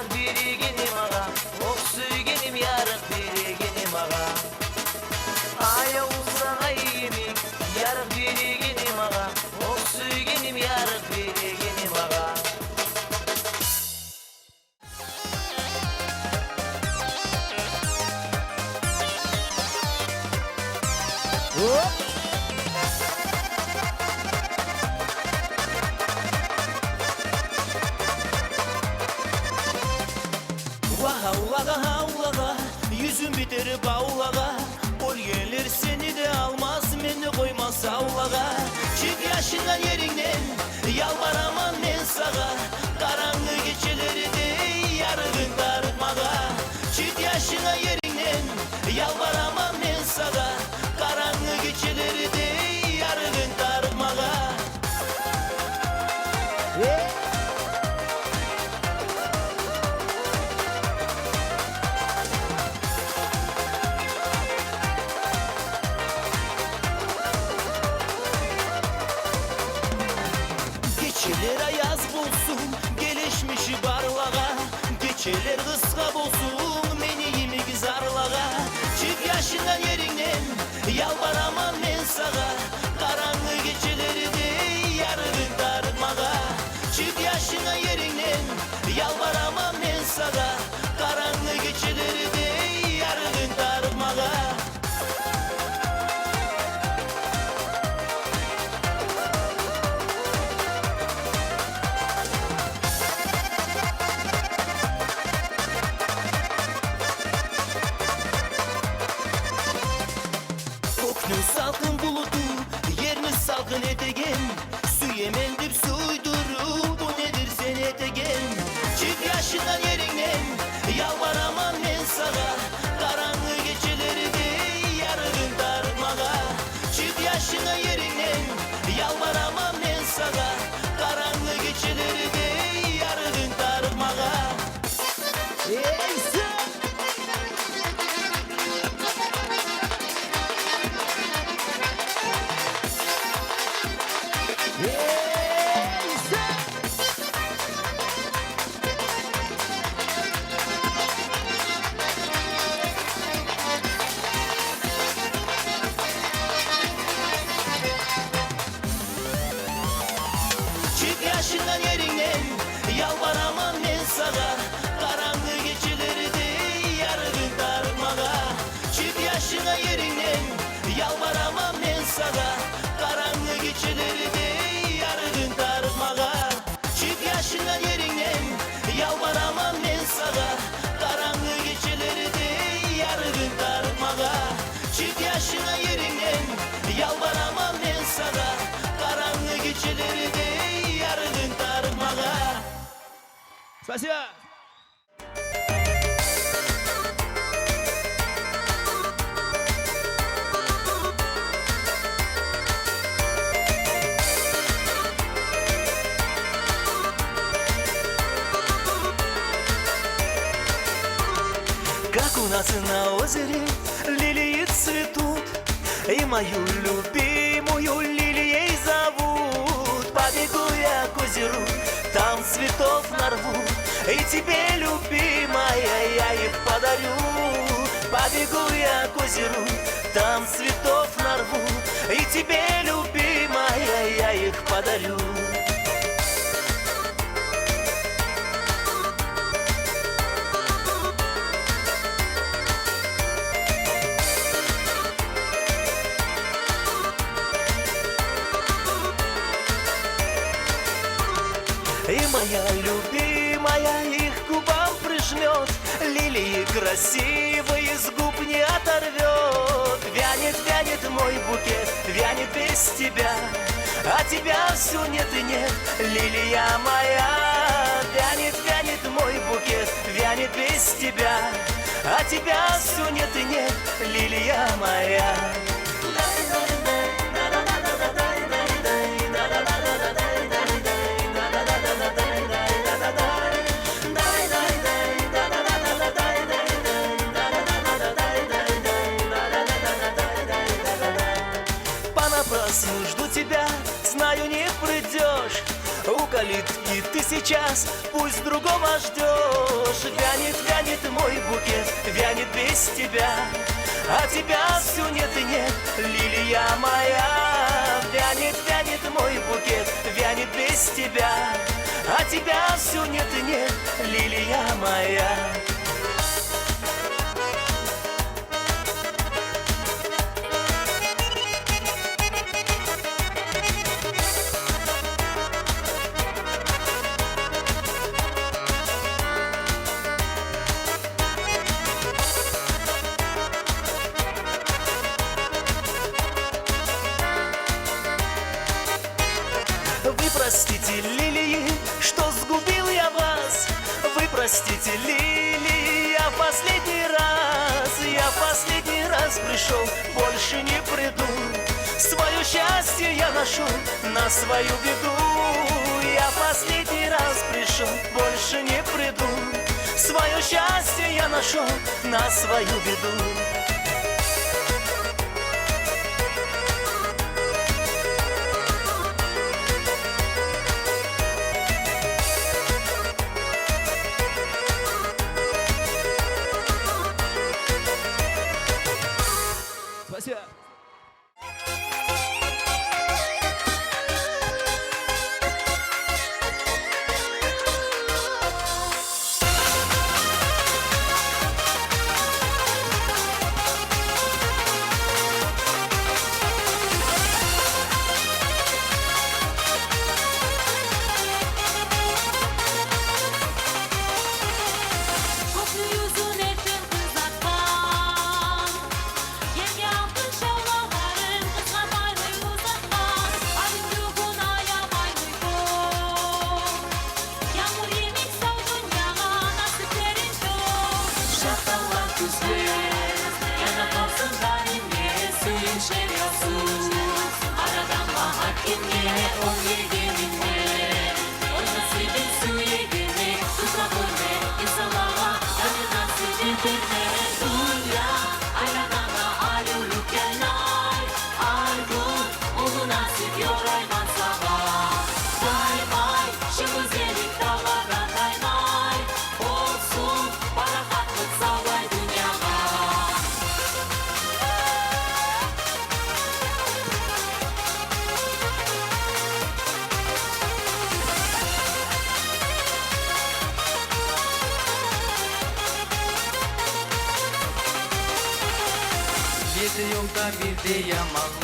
ярык биригеним ага, ок сүйгеним ярык биригеним ага. Аябыздан айымик, ярык биригеним ага, ок сүйгеним ярык биригеним ага. Havlaga havlaga, yüzüm biter bağlaga. Ol gelir seni de almaz, beni koymaz avlaga. Çık yaşından yerinden, yalvaramam ben sağa. Karanlık geceleri de yargın darmaga. Çık yaşından yerinden, yalvaramam ben sağa. Karanlık geceleri de yargın darmaga. Geçeler ayaz bulsun, gelişmişi barlağa. Geçeler kıska bulsun, meniyimi gizarlağa. Çık yaşından yerinden, yalvaramam ben sağa. Karanlık geceleri de yargın darmağa. Çık yaşından yerinden, yalvaramam ben sağa. Karanlık geceleri de yargın darmağa. Salkın bulutu, yerini salkın etegen. Süyemen dip suyduru, bu nedir sen etegen. Çık yaşından yerinden, yalvaramam ben sağa. Karanlık geceleri de yargın darmağa. Çık yaşından yerinden, yalvaramam ben sağa. Karanlık geceleri de yargın darmağa. Çık yaşından yerinden, yalvaramam ben sağa. Karanlık geceleri de yargın darmağa. Çık yaşından yerinden, yalvaramam ben sağa. Karanlık geceleri de yargın darmağa. Çık yaşından yerinden, yalvaramam ben sağa. Karanlık geceleri de yargın darmağa. Çık yaşından yerinden, yalvaramam ben sağa. Karanlık geceleri de yargın darmağa. Спасибо! Как у нас на озере лилии цветут, и мою любимую лилией зовут. Побегу я к озеру, там цветов нарву, и тебе, любимая, я их подарю. Побегу я к озеру, там цветов нарву, и тебе, любимая, я их подарю. И моя любимая их к губам прижмет, лилии красивые с губ не оторвет. Вянет, вянет мой букет, вянет без тебя, а тебя все нет и нет, лилия моя. Вянет, вянет мой букет, вянет без тебя, а тебя все нет и нет, лилия моя. Понапрасну жду тебя, знаю, не придешь. У калитки ты сейчас, пусть другого ждешь. Вянет, вянет мой букет, вянет без тебя, а тебя все нет и нет, лилия моя. Вянет, вянет мой букет, вянет без тебя, а тебя все нет и нет, лилия моя. Вы простите, лилии, что сгубил я вас. Вы простите, лилии, я в последний раз пришел, больше не приду. Свое счастье я нашел на свою беду. Я в последний раз пришел, больше не приду. Свое счастье я нашел на свою беду. Спасибо. Yedi yolda bir de yamalık,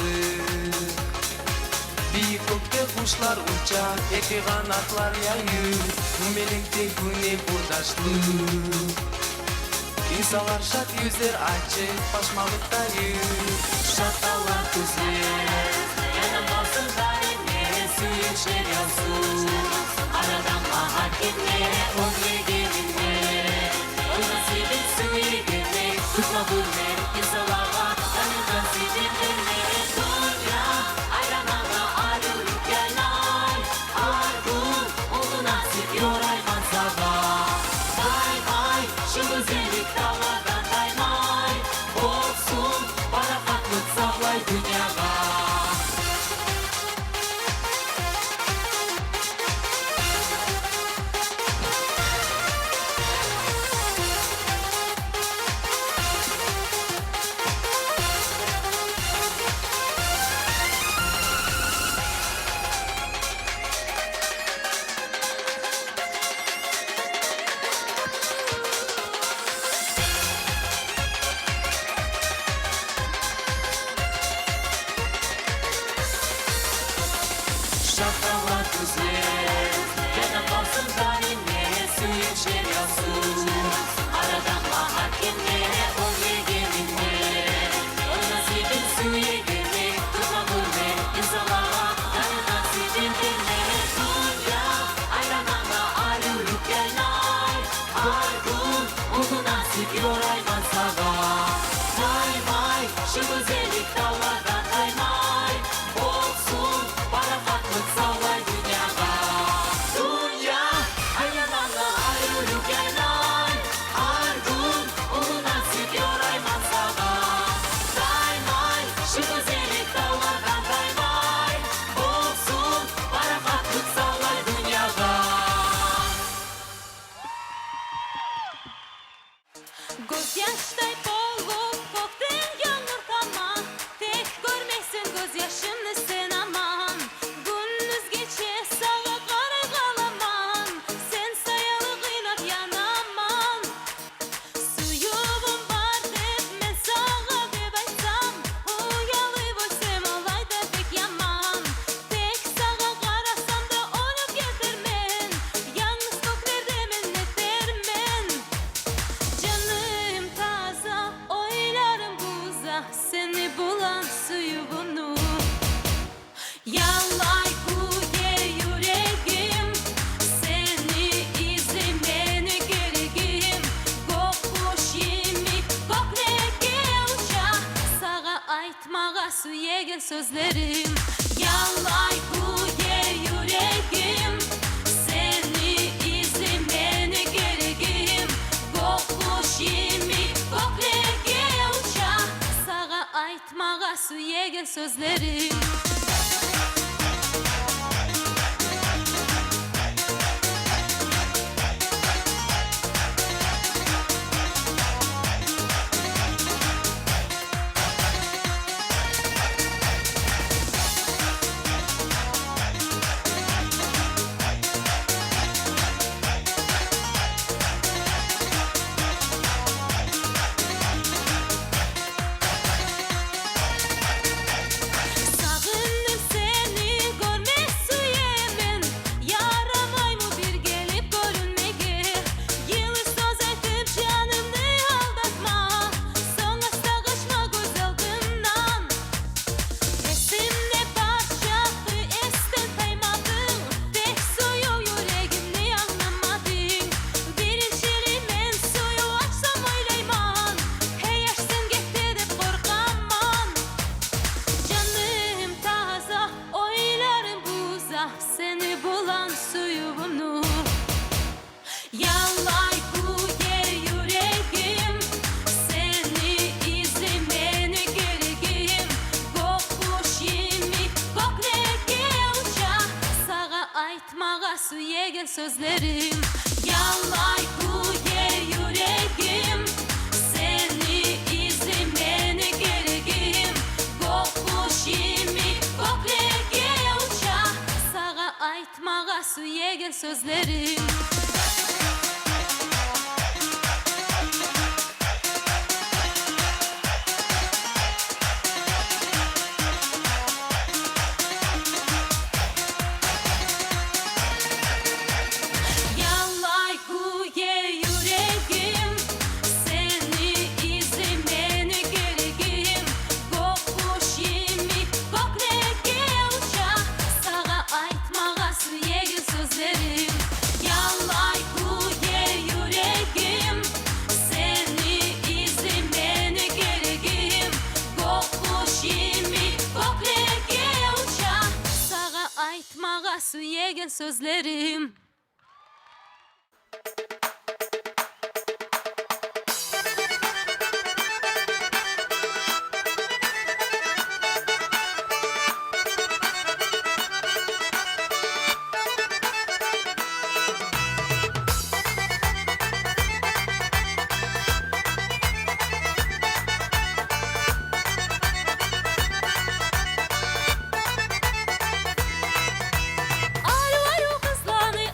büyük gökte kuşlar uçar, iki kanatlar yayır. Melekte güne burdaşlık, insanlar şat yüzler açık, başmalıktayır. Şatalar güzel, yanılmasın daimlere, suyun yansın. Aradan bahar gitmeye, onu gelinmeye, o nasibin suyu gelmeye, tutma bulmaya, insanlar. Şapkalar güzel, yana kalsın daimlere, suyun yansın. Aradan bahar gelmeye, oraya gelinmeye, o nasibin suyu gelmeye, tutma gurbe, insanlara, tanı nasibin bilmeye. Dünya, ayranana, arıyolup genay, argun, onu nasip yorayman sana. Vay vay, şu güzellik dağlardan kaymay, olsun, barafatlık sağlay dünyada. Dünya, ayranana, arıyolup genay, argun, onu nasip yorayman sana. Vay vay, şu güzellik dağlardan kaymay, olsun, barafatlık sağlay dünyada. aytmağa süyege sözlerim. Yalay kuye yüreğim, seni izlemene gereğim. Kokuş yemi koklege uça, sağa aytmağa süyege sözlerim. Sağındım seni görmek süyemen, yaramayı mı bir gelip görünmege. Yılı söz etip canımı aldatma, sonra sağışma göz aldığından. Resimde parçalı esten kaymadın, tek suyu yüreğimde anlamadın. Birinçili men suyu açsam oyleyman, heyersin getirip korkaman. Canım taza, oylarım buza, seni bulan suyunu. Yalay kuye yüreğim, seni izlemene gereğim. Kokuş yemi koklege uça, sağa aytmağa süyege sözlerim. Yalay kuye yüreğim, seni izlemene gereğim. Kokuş yemi koklege uça, sağa aytmağa süyege sözlerim. Yalay kuye yüreğim, seni izlemene gereğim. Kokuş yemi koklege uça, sağa aytmağa süyege sözlerim. Yalay kuye yüreğim, seni izlemene gereğim. Kokuş yemi koklege uça, sağa aytmağa süyege sözlerim. Arı arı kızlanı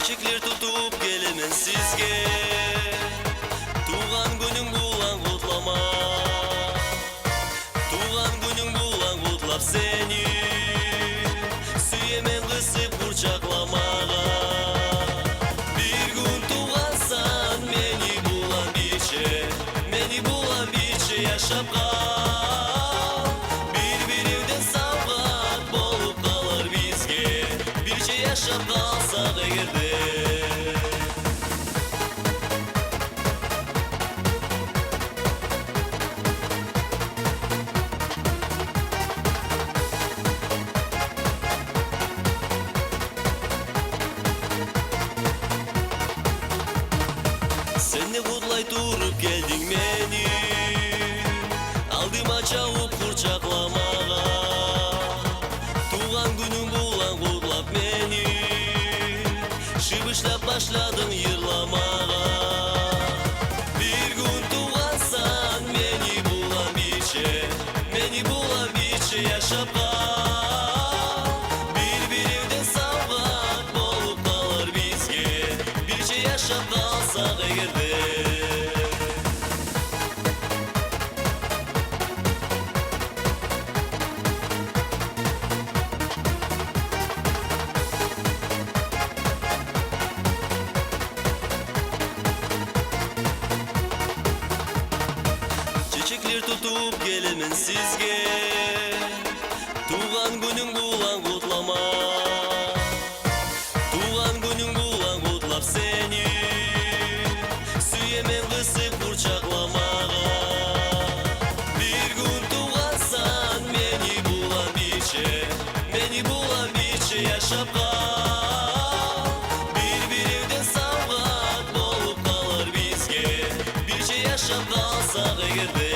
Çiçekler tutup gelemen sizge, tuğan günün bulan kutlama. Tuğan günün bulan kutlap seni, süyemen kısıp kurçaklamağa. Bir gün tuğansan meni bulan biçe, meni bulan biçe yaşap kal. Birbirinden savgat bolup kalır bizge, birce yaşap kalsak egerde. Sen ne kutlay durup geldin beni, aldıma çavup kurçaklamağa. Tuğan günün bulan kutlap beni, şıbışlap başladın yırlamağa. Bir gün tuğansan beni bulan biçe, beni bulan biçe yaşap kal. Birbirinden savgat bolup kalır bizge, birce yaşap kalsak egerde. Çiçekler tutup gelemen sizge, tuğan günün bulan kutlama. Tuğan günün bulan kutlap seni, süyemen kısıp kurçaklamağa. Bir gün tuğansan beni bulan biçe, beni bulan biçe yaşap kal. Birbirinden savgat bolup kalır bizge, birce yaşap kalsak egerde.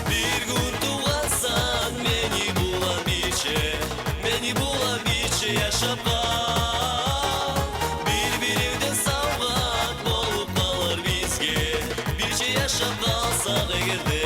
Bir gün tuğansan beni bulan biçe, beni bulan biçe yaşap kal. Birbirinden savgat bolup kalır bizge, birce yaşap kalsak egerde.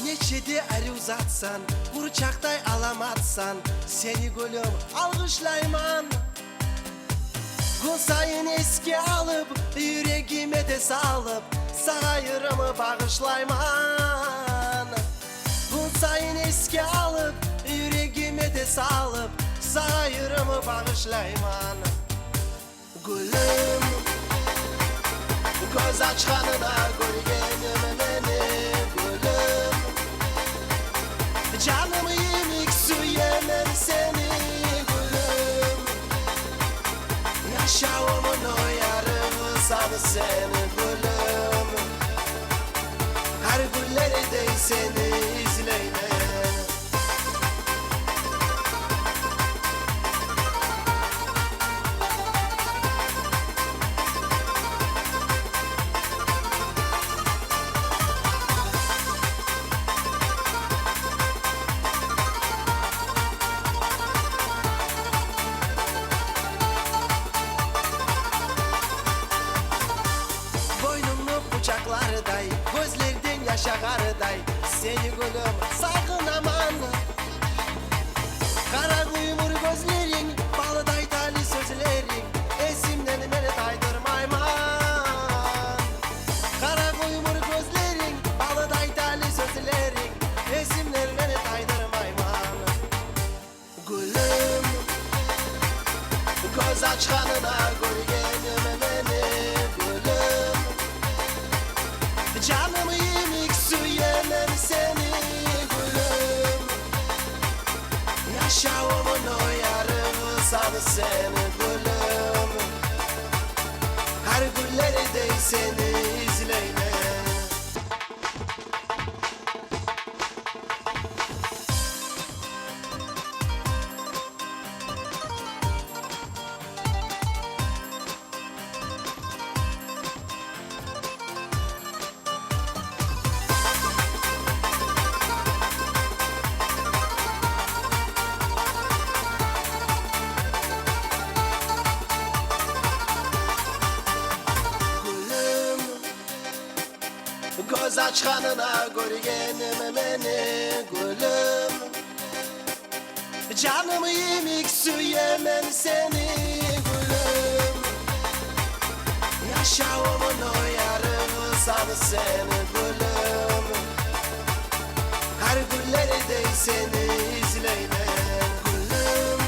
Neçede el uzatsan, kurçakтай alamatsan, seni gülüm alkışlayman. Gün sayın eski alıp, yüreğime de salıp, sayırımı bağışlayman. Gün sayın eski alıp, yüreğime de salıp, sayırımı bağışlayman. Gülüm, göz açkanına görgenim beni, gülüm. Canımı yemek suyemem seni, gülüm. Yaşamımın o yarımı sana seni, gülüm. Her gülleri de seni izleyler. Boynumlu bıçaklarday, gözlerden yaş ağarday. Seni Göz açkanına görgenim beni gülüm Canımı yemek suyemem seni gülüm Yaşamımın o yarımı sana seni gülüm Her gülleri de seni izleyme Göz açkanına görgenim beni gülüm Canımı yemek suyemem seni gülüm Yaşamımın o yarımı sana seni gülüm Her gülleri de seni izleyme gülüm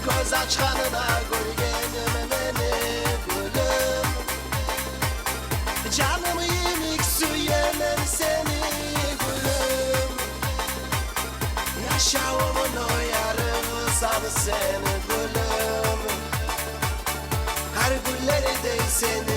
Göz açkanına görgenim beni gülüm Canımı yemek suyemem seni gülüm Yaşamımın o yarımı sana seni gülüm Her gülleri de seni